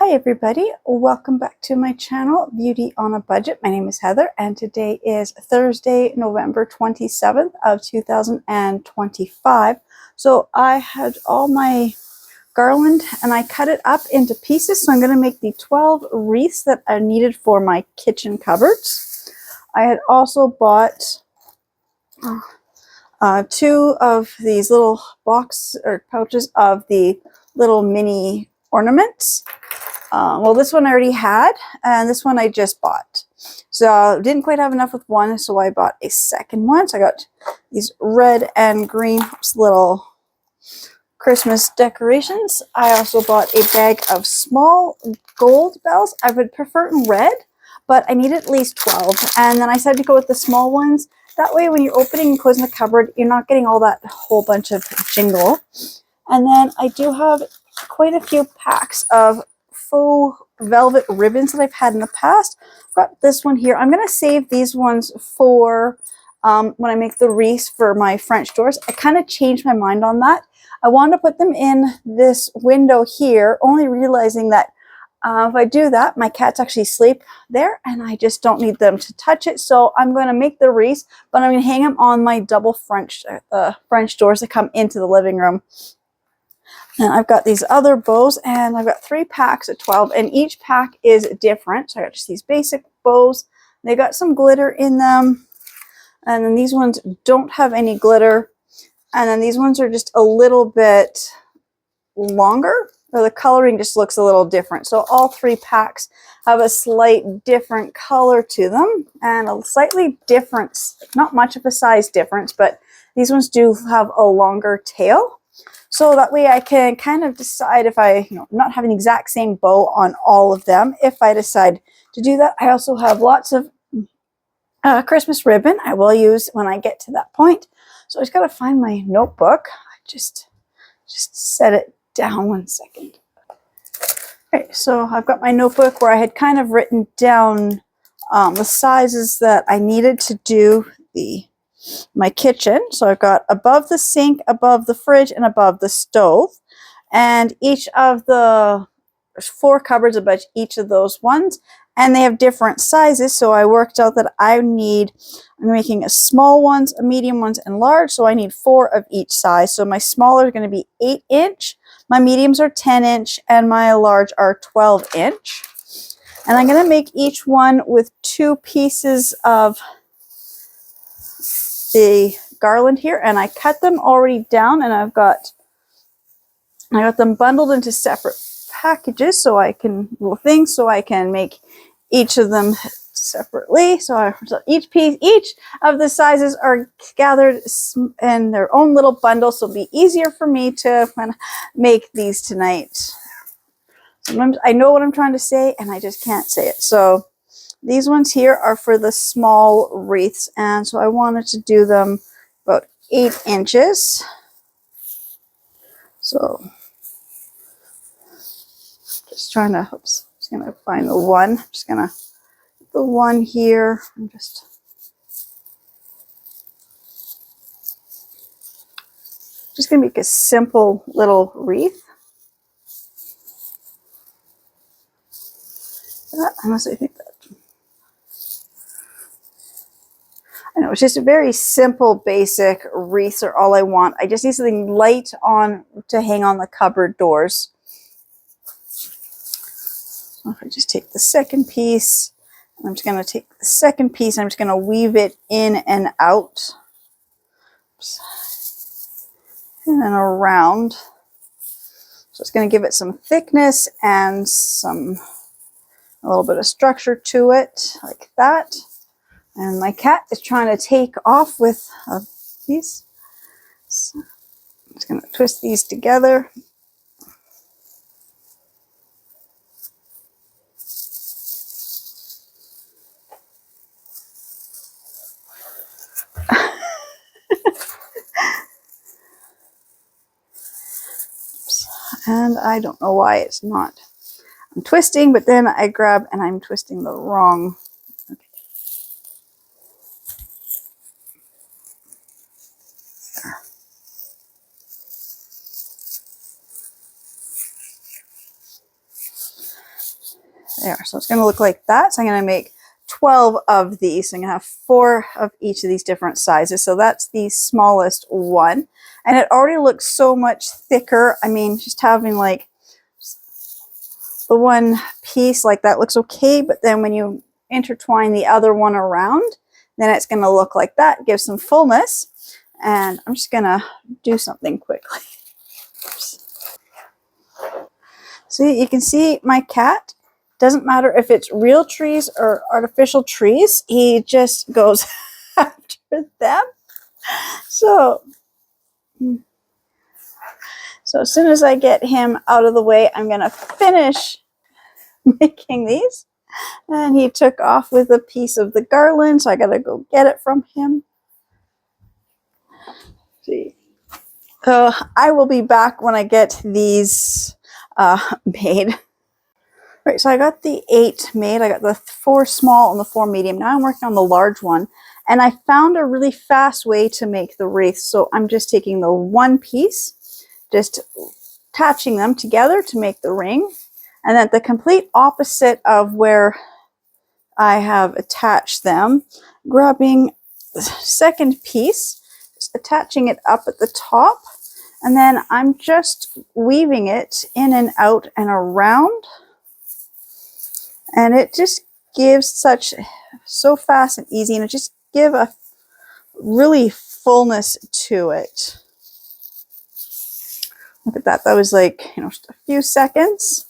Hi everybody, welcome back to my channel, Beauty on a Budget. My name is Heather and today is Thursday, November 27th of 2025. So I had all my garland and I cut it up into pieces. So I'm going to make the 12 wreaths that are needed for my kitchen cupboards. I had also bought two of these little box or pouches of the little mini ornaments. Well, this one I already had, and this one I just bought. So didn't quite have enough with one, so I bought a second one. So I got these red and green little Christmas decorations. I also bought a bag of small gold bells. I would prefer in red, but I need at least 12. And then I decided to go with the small ones. That way when you're opening and closing the cupboard, you're not getting all that whole bunch of jingle. And then I do have quite a few packs of faux velvet ribbons that I've had in the past. I've got this one here. I'm going to save these ones for when I make the wreaths for my French doors. I kind of changed my mind on that. I wanted to put them in this window here, only realizing that if I do that, my cats actually sleep there and I just don't need them to touch it. So I'm going to make the wreaths, but I'm going to hang them on my double French doors that come into the living room. And I've got these other bows, and I've got 3 packs of 12, and each pack is different. So I got just these basic bows. They got some glitter in them, and then these ones don't have any glitter, and then these ones are just a little bit longer, or the coloring just looks a little different. So all 3 packs have a slight different color to them, and a slightly different, not much of a size difference, but these ones do have a longer tail. So that way I can kind of decide if I, not having the exact same bow on all of them, if I decide to do that. I also have lots of Christmas ribbon I will use when I get to that point. So I just got to find my notebook. I just set it down 1 second. Okay, so I've got my notebook where I had kind of written down the sizes that I needed to do my kitchen. So I've got above the sink, above the fridge, and above the stove. And each of there's 4 cupboards above each of those ones. And they have different sizes. So I worked out that I'm making a small ones, a medium ones, and large. So I need 4 of each size. So my smaller are going to be 8-inch. My mediums are 10-inch. And my large are 12-inch. And I'm going to make each one with 2 pieces of the garland here, and I cut them already down, and I got them bundled into separate packages so I can make each of them separately. So each of the sizes are gathered in their own little bundle, so it'll be easier for me to make these tonight. Sometimes I know what I'm trying to say and I just can't say it. So these ones here are for the small wreaths, and so I wanted to do them about 8 inches. So just trying to, just gonna find the one. I'm just gonna put the one here. I'm just gonna make a simple little wreath. Unless I think that. I know, it's just a very simple, basic wreaths are all I want. I just need something light on to hang on the cupboard doors. So if I just take the second piece, I'm just going to take the second piece, I'm just going to weave it in and out. Oops. And then around. So it's going to give it some thickness and a little bit of structure to it, like that. And my cat is trying to take off with these. So I'm just going to twist these together. And I don't know why it's not. I'm twisting, but then I grab and I'm twisting the wrong. Okay. There. There, so it's going to look like that. So I'm going to make 12 of these. So I'm going to have 4 of each of these different sizes. So that's the smallest one. And it already looks so much thicker. I mean, just having like the one piece like that looks okay. But then when you intertwine the other one around, then it's going to look like that. Give some fullness. And I'm just going to do something quickly. See, you can see my cat. Doesn't matter if it's real trees or artificial trees. He just goes after them. So as soon as I get him out of the way, I'm going to finish making these. And he took off with a piece of the garland, so I got to go get it from him. See. So I will be back when I get these made. Right, so I got the 8 made. I got the 4 small and the 4 medium. Now I'm working on the large one. And I found a really fast way to make the wreaths. So I'm just taking the one piece, just attaching them together to make the ring. And then the complete opposite of where I have attached them, grabbing the second piece, just attaching it up at the top. And then I'm just weaving it in and out and around. And it just gives so fast and easy, and it just give a really fullness to it. Look at that. That was like, just a few seconds.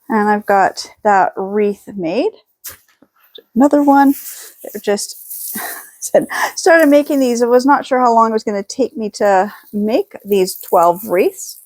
And I've got that wreath made. Another one. They're just started making these. I was not sure how long it was going to take me to make these 12 wreaths.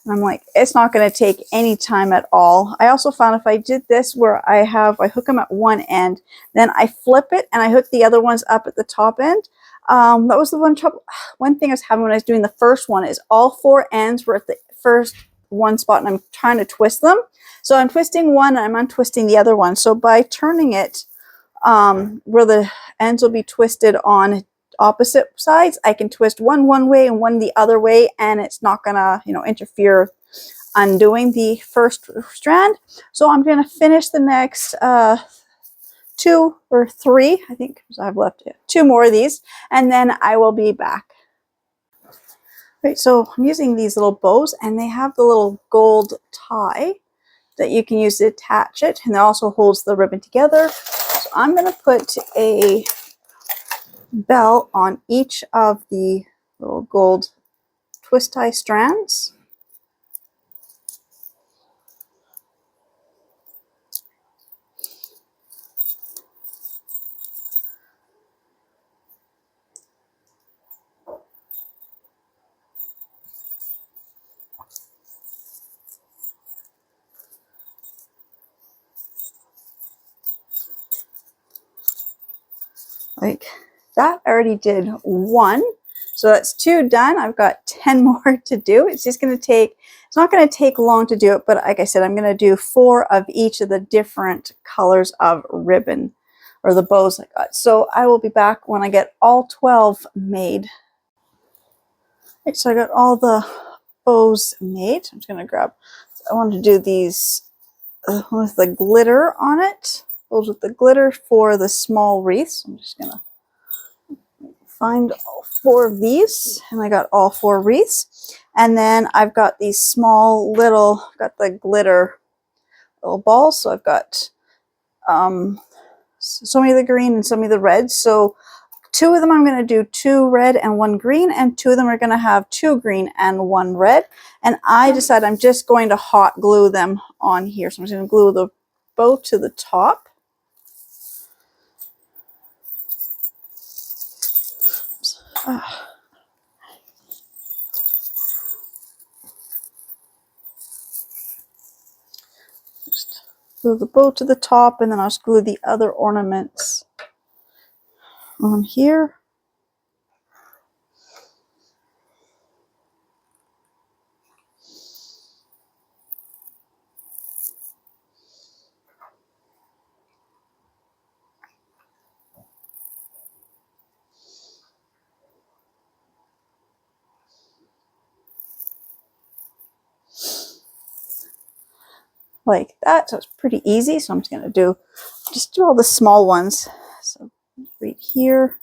And I'm like, it's not going to take any time at all. I also found if I did this where I hook them at one end, then I flip it and I hook the other ones up at the top end. That was the one thing I was having when I was doing the first one is all 4 ends were at the first one spot and I'm trying to twist them. So I'm twisting one and I'm untwisting the other one. So by turning it where the ends will be twisted on opposite sides, I can twist one way and one the other way, and it's not gonna interfere undoing the first strand. So I'm gonna finish the next 2 or 3, I think I've left 2 more of these, and then I will be back. Right, so I'm using these little bows, and they have the little gold tie that you can use to attach it, and it also holds the ribbon together. So I'm gonna put a bell on each of the little gold twist tie strands. Like that, I already did 1. So that's 2 done. I've got 10 more to do. It's just going to take, it's not going to take long to do it, but like I said, I'm going to do 4 of each of the different colors of ribbon or the bows I got. So I will be back when I get all 12 made. Right, so I got all the bows made. I'm just going to grab, I want to do these with the glitter on it. Those with the glitter for the small wreaths. I'm just going to find all 4 of these, and I got all 4 wreaths. And then I've got these small little, got the glitter little balls. So I've got so many of the green and so many of the red. So 2 of them I'm going to do 2 red and 1 green, and 2 of them are going to have 2 green and 1 red. And I decided I'm just going to hot glue them on here. So I'm just going to glue the bow to the top. Just glue the bow to the top, and then I'll just glue the other ornaments on here. like that. So it's pretty easy. So I'm just going to just do all the small ones. So right here.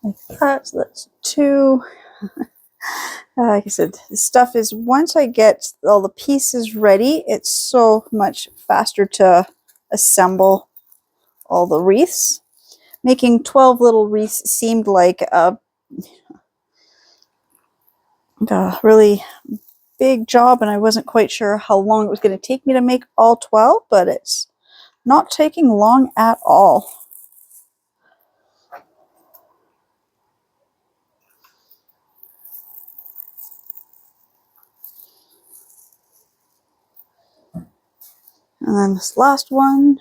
Like that. So that's 2. Like I said, the stuff is, once I get all the pieces ready, it's so much faster to assemble all the wreaths. Making 12 little wreaths seemed like a really big job, and I wasn't quite sure how long it was going to take me to make all 12, but it's not taking long at all. And then this last one.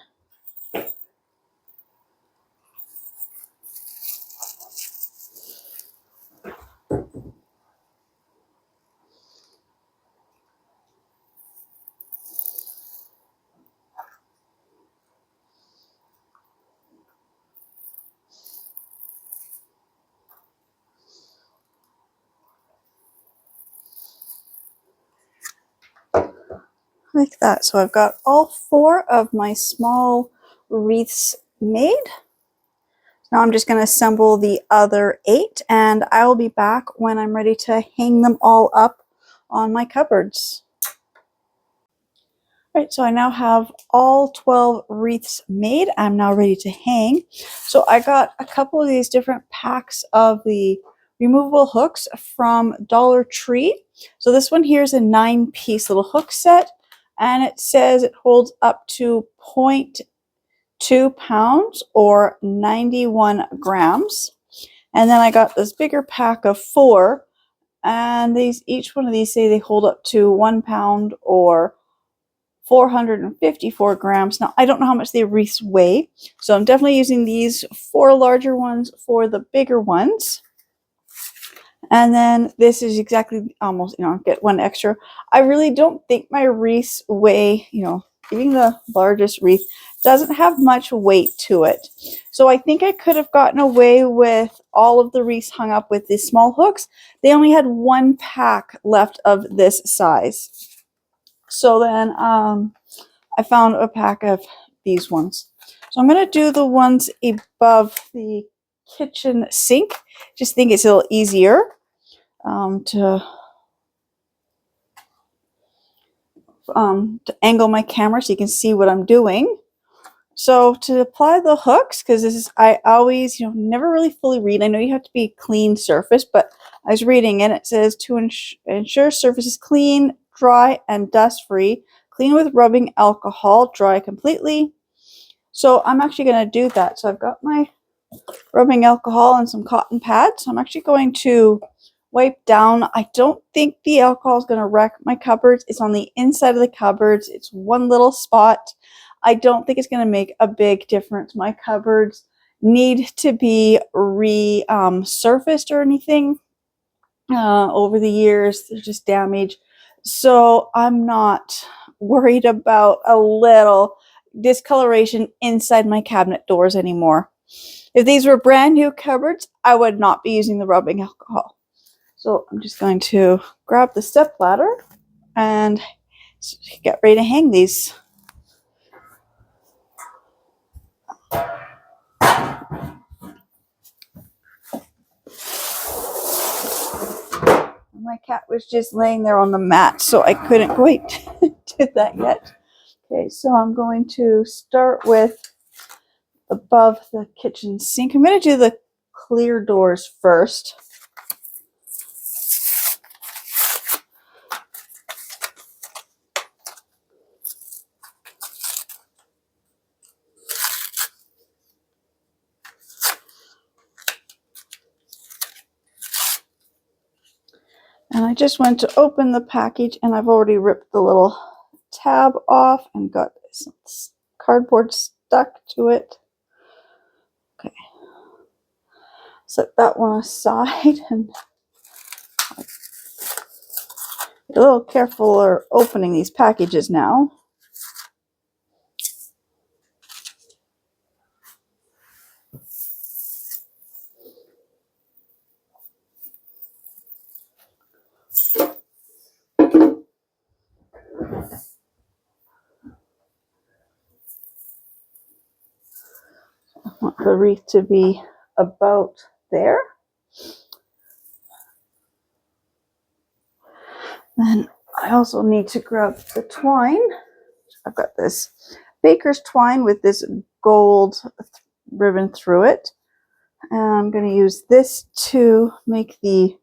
Like that. So I've got all 4 of my small wreaths made. Now I'm just going to assemble the other 8, and I will be back when I'm ready to hang them all up on my cupboards. Right, so I now have all 12 wreaths made. I'm now ready to hang. So I got a couple of these different packs of the removable hooks from Dollar Tree. So this one here is a 9-piece little hook set, and it says it holds up to 0.2 pounds or 91 grams. And then I got this bigger pack of 4, and each one of these say they hold up to 1 pound or 454 grams. Now, I don't know how much the wreaths weigh, so I'm definitely using these 4 larger ones for the bigger ones. And then this is exactly almost, get 1 extra. I really don't think my wreaths weigh, even the largest wreath doesn't have much weight to it. So I think I could have gotten away with all of the wreaths hung up with these small hooks. They only had 1 pack left of this size. So then I found a pack of these ones. So I'm going to do the ones above the kitchen sink. Just think it's a little easier to angle my camera so you can see what I'm doing. So to apply the hooks, because I always, never really fully read. I know you have to be clean surface, but I was reading and it says to ensure surface is clean, dry, and dust-free. Clean with rubbing alcohol, dry completely. So I'm actually going to do that. So I've got my rubbing alcohol and some cotton pads. So I'm actually going to wipe down. I don't think the alcohol is going to wreck my cupboards. It's on the inside of the cupboards. It's one little spot. I don't think it's going to make a big difference. My cupboards need to be resurfaced or anything over the years. They're just damaged. So I'm not worried about a little discoloration inside my cabinet doors anymore. If these were brand new cupboards, I would not be using the rubbing alcohol. So I'm just going to grab the step ladder and get ready to hang these. My cat was just laying there on the mat, so I couldn't quite do that yet. Okay, so I'm going to start with above the kitchen sink. I'm going to do the clear doors first. And I just went to open the package and I've already ripped the little tab off and got some cardboard stuck to it. Okay, set that one aside and be a little careful opening these packages now. I want the wreath to be about there. Then I also need to grab the twine. I've got this baker's twine with this gold ribbon through it. And I'm going to use this to make the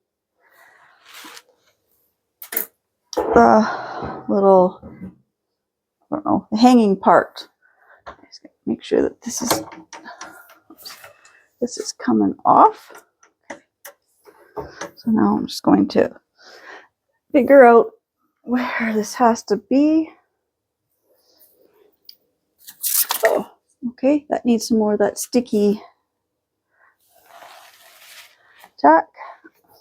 little, I don't know, the hanging part. Just gonna make sure that this is coming off. Okay. So now I'm just going to figure out where this has to be. Oh, okay, that needs some more of that sticky tack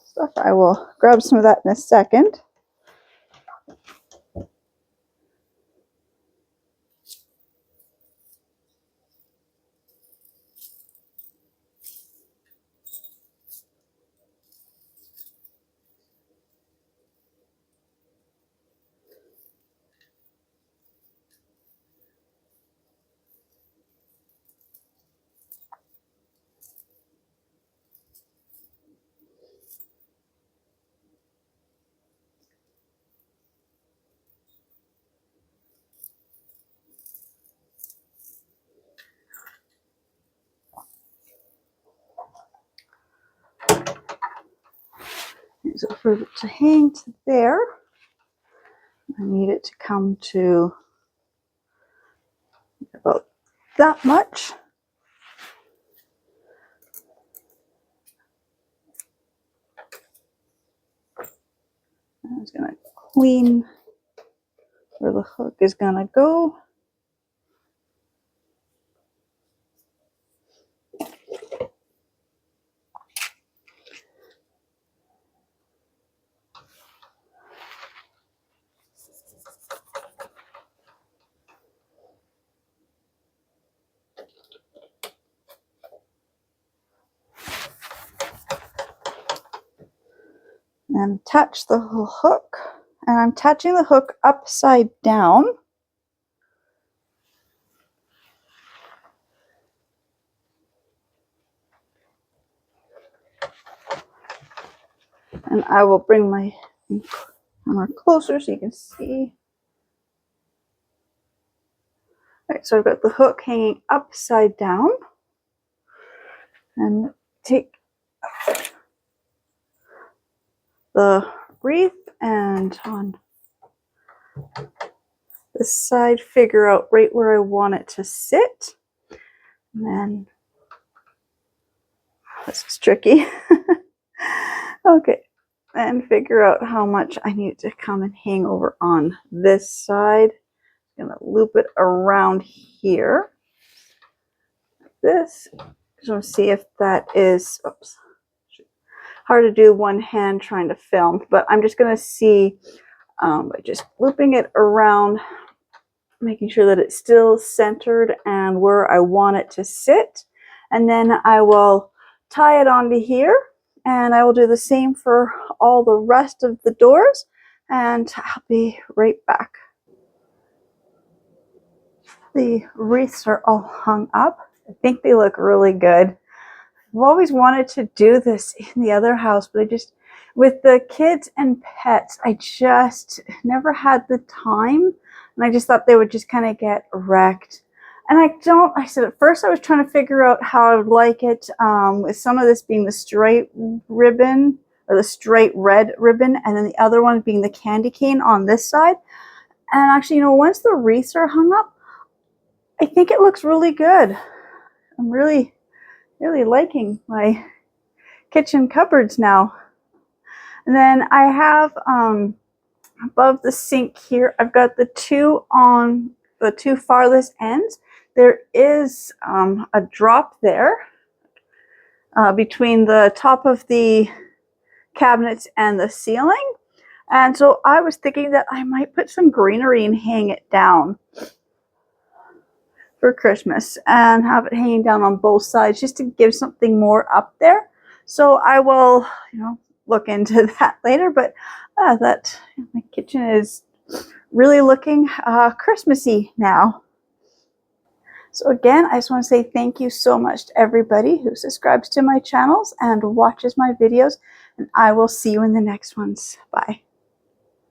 stuff. I will grab some of that in a second. So for it to hang to there, I need it to come to about that much. I'm just going to clean where the hook is going to go. And attach the hook, and I'm attaching the hook upside down. And I will bring my camera closer so you can see. All right, so I've got the hook hanging upside down, and take the wreath and on this side, figure out right where I want it to sit. And then, this is tricky. Okay, and figure out how much I need to come and hang over on this side. I'm gonna loop it around here, like this. Just want to see if that is, oops, hard to do one hand trying to film, but I'm just gonna see by just looping it around, making sure that it's still centered and where I want it to sit. And then I will tie it onto here, and I will do the same for all the rest of the doors, and I'll be right back. The wreaths are all hung up. I think they look really good. I've always wanted to do this in the other house, but with the kids and pets, I just never had the time. And I just thought they would just kind of get wrecked. And I said at first I was trying to figure out how I would like it, with some of this being the straight ribbon, or the straight red ribbon, and then the other one being the candy cane on this side. And actually, once the wreaths are hung up, I think it looks really good. I'm really liking my kitchen cupboards now. And then I have above the sink here, I've got the two on the two farthest ends. There is a drop there between the top of the cabinets and the ceiling. And so I was thinking that I might put some greenery and hang it down for Christmas and have it hanging down on both sides just to give something more up there. So I will, look into that later. But that my kitchen is really looking Christmassy now. So again, I just want to say thank you so much to everybody who subscribes to my channels and watches my videos. And I will see you in the next ones. Bye.